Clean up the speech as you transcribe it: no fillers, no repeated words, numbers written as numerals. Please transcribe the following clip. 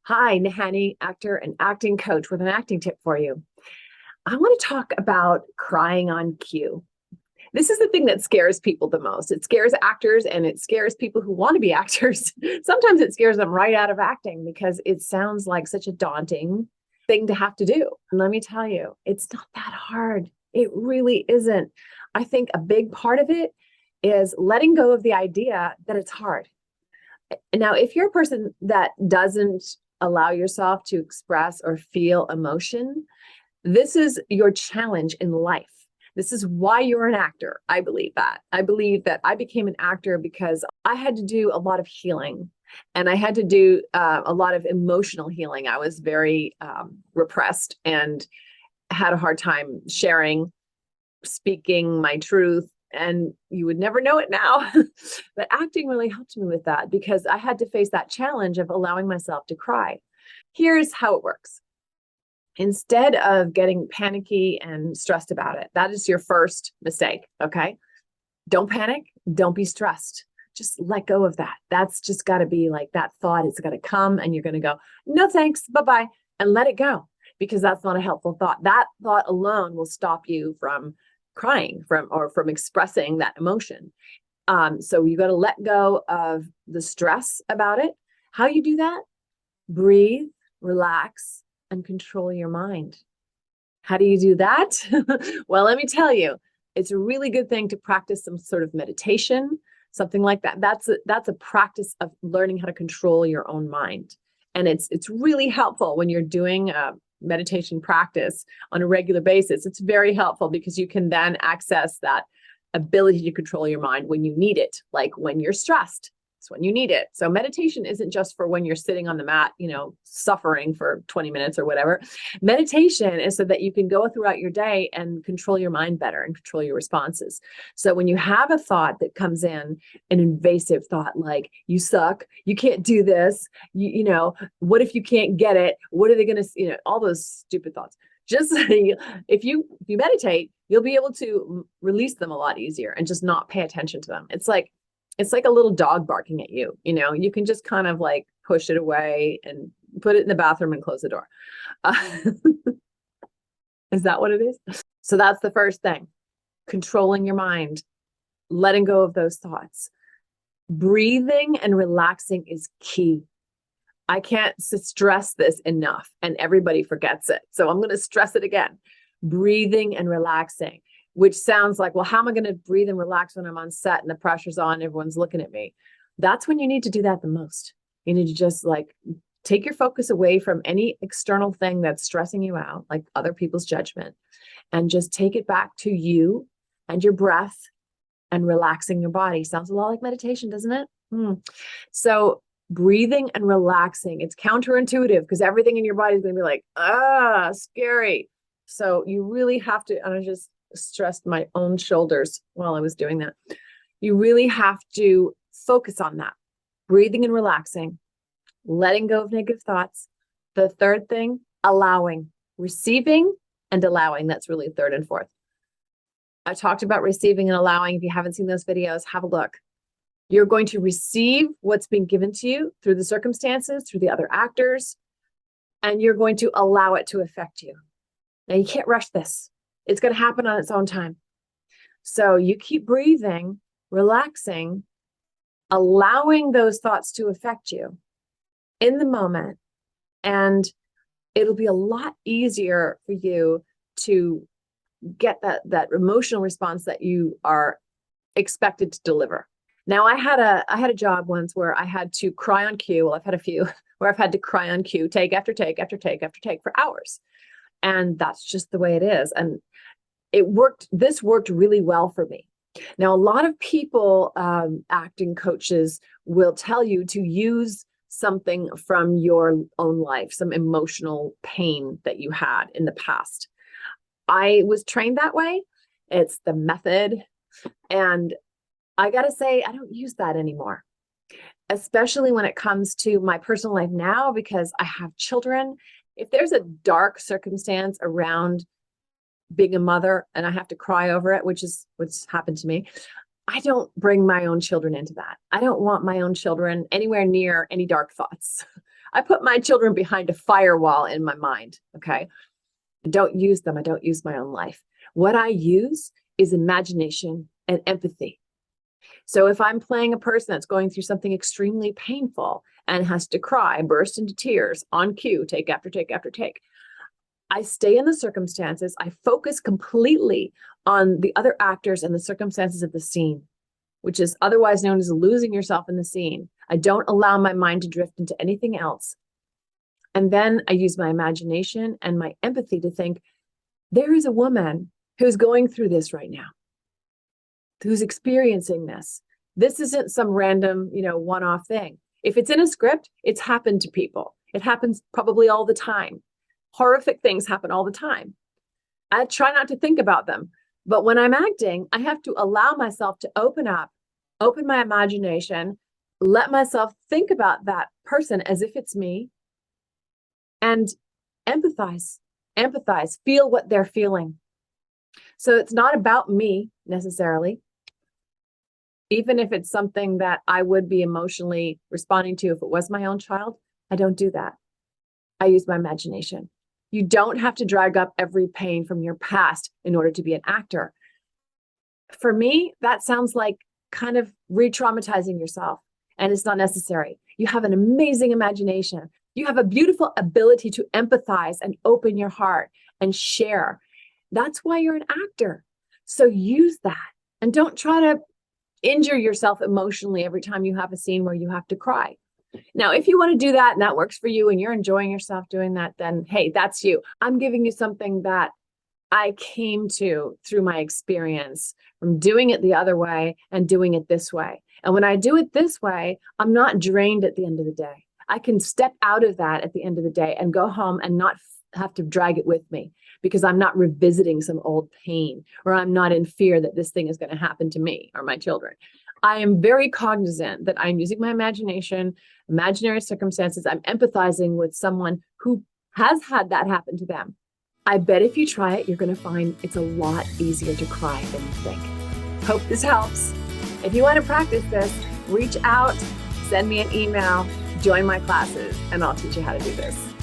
Hi, Nahani, actor and acting coach with an acting tip for you. I want to talk about crying on cue. This is the thing that scares people the most. It scares actors and it scares people who want to be actors. Sometimes it scares them right out of acting because it sounds like such a daunting thing to have to do. And let me tell you, it's not that hard. It really isn't. I think a big part of it is letting go of the idea that it's hard. Now, if you're a person that doesn't allow yourself to express or feel emotion, this is your challenge in life. This is why you're an actor. I believe that. I believe that I became an actor because I had to do a lot of healing and I had to do a lot of emotional healing. I was very repressed and had a hard time sharing, speaking my truth. And you would never know it now. But acting really helped me with that because I had to face that challenge of allowing myself to cry. Here's how it works. Instead of getting panicky and stressed about it, that is your first mistake. Okay. Don't panic. Don't be stressed. Just let go of that. That's just got to be like that thought. It's going to come and you're going to go, no, thanks. Bye-bye. And let it go because that's not a helpful thought. That thought alone will stop you from crying from expressing that emotion. So you got to let go of the stress about it. How you do that? Breathe, relax, and control your mind. How do you do that? Well, let me tell you, it's a really good thing to practice some sort of meditation, something like that. That's a practice of learning how to control your own mind. And it's really helpful when you're doing meditation practice on a regular basis. It's very helpful because you can then access that ability to control your mind when you need it, like when you're stressed. It's when you need it. So meditation isn't just for when you're sitting on the mat, suffering for 20 minutes or whatever. Meditation is so that you can go throughout your day and control your mind better and control your responses. So when you have a thought that comes in, an invasive thought like, you suck, you can't do this, what if you can't get it? What are they going to, all those stupid thoughts. Just if you meditate, you'll be able to release them a lot easier and just not pay attention to them. It's like a little dog barking at you. You can just kind of like push it away and put it in the bathroom and close the door. Is that what it is? So that's the first thing. Controlling your mind, letting go of those thoughts. Breathing and relaxing is key. I can't stress this enough, and everybody forgets it. So I'm going to stress it again. Breathing and relaxing, which sounds like, well, how am I going to breathe and relax when I'm on set and the pressure's on, everyone's looking at me? That's when you need to do that the most. You need to just like take your focus away from any external thing that's stressing you out, like other people's judgment, and just take it back to you and your breath and relaxing your body. Sounds a lot like meditation, doesn't it? So breathing and relaxing, it's counterintuitive because everything in your body is going to be like, scary. So you really have to, and I just stressed my own shoulders while I was doing that. You really have to focus on that. Breathing and relaxing, letting go of negative thoughts. The third thing, allowing, receiving and allowing. That's really third and fourth. I talked about receiving and allowing. If you haven't seen those videos, have a look. You're going to receive what's being given to you through the circumstances, through the other actors, and you're going to allow it to affect you. Now, you can't rush this. It's going to happen on its own time. So you keep breathing, relaxing, allowing those thoughts to affect you in the moment, and it'll be a lot easier for you to get that emotional response that you are expected to deliver. Now, I had a job once where I had to cry on cue. Well, I've had a few where I've had to cry on cue, take after take after take after take for hours. And that's just the way it is. And it worked. This worked really well for me. Now, a lot of people, acting coaches, will tell you to use something from your own life, some emotional pain that you had in the past. I was trained that way. It's the method. And I got to say, I don't use that anymore, especially when it comes to my personal life now, because I have children. If there's a dark circumstance around being a mother and I have to cry over it, which is what's happened to me, I don't bring my own children into that. I don't want my own children anywhere near any dark thoughts. I put my children behind a firewall in my mind. Okay. I don't use them. I don't use my own life. What I use is imagination and empathy. So if I'm playing a person that's going through something extremely painful and has to cry, burst into tears on cue, take after take after take, I stay in the circumstances. I focus completely on the other actors and the circumstances of the scene, which is otherwise known as losing yourself in the scene. I don't allow my mind to drift into anything else. And then I use my imagination and my empathy to think, there is a woman who's going through this right now, who's experiencing this. This isn't some random, one-off thing. If it's in a script, it's happened to people. It happens probably all the time. Horrific things happen all the time. I try not to think about them. But when I'm acting, I have to allow myself to open up, open my imagination, let myself think about that person as if it's me, and empathize, feel what they're feeling. So it's not about me necessarily. Even if it's something that I would be emotionally responding to if it was my own child, I don't do that. I use my imagination. You don't have to drag up every pain from your past in order to be an actor. For me, that sounds like kind of re-traumatizing yourself, and it's not necessary. You have an amazing imagination. You have a beautiful ability to empathize and open your heart and share. That's why you're an actor. So use that, and don't try to injure yourself emotionally every time you have a scene where you have to cry. Now, if you want to do that and that works for you and you're enjoying yourself doing that, then hey, that's you. I'm giving you something that I came to through my experience from doing it the other way and doing it this way. And when I do it this way, I'm not drained at the end of the day. I can step out of that at the end of the day and go home and not have to drag it with me because I'm not revisiting some old pain, or I'm not in fear that this thing is going to happen to me or my children. I am very cognizant that I'm using my imagination, imaginary circumstances. I'm empathizing with someone who has had that happen to them. I bet if you try it, you're going to find it's a lot easier to cry than you think. Hope this helps. If you want to practice this, reach out, send me an email, join my classes, and I'll teach you how to do this.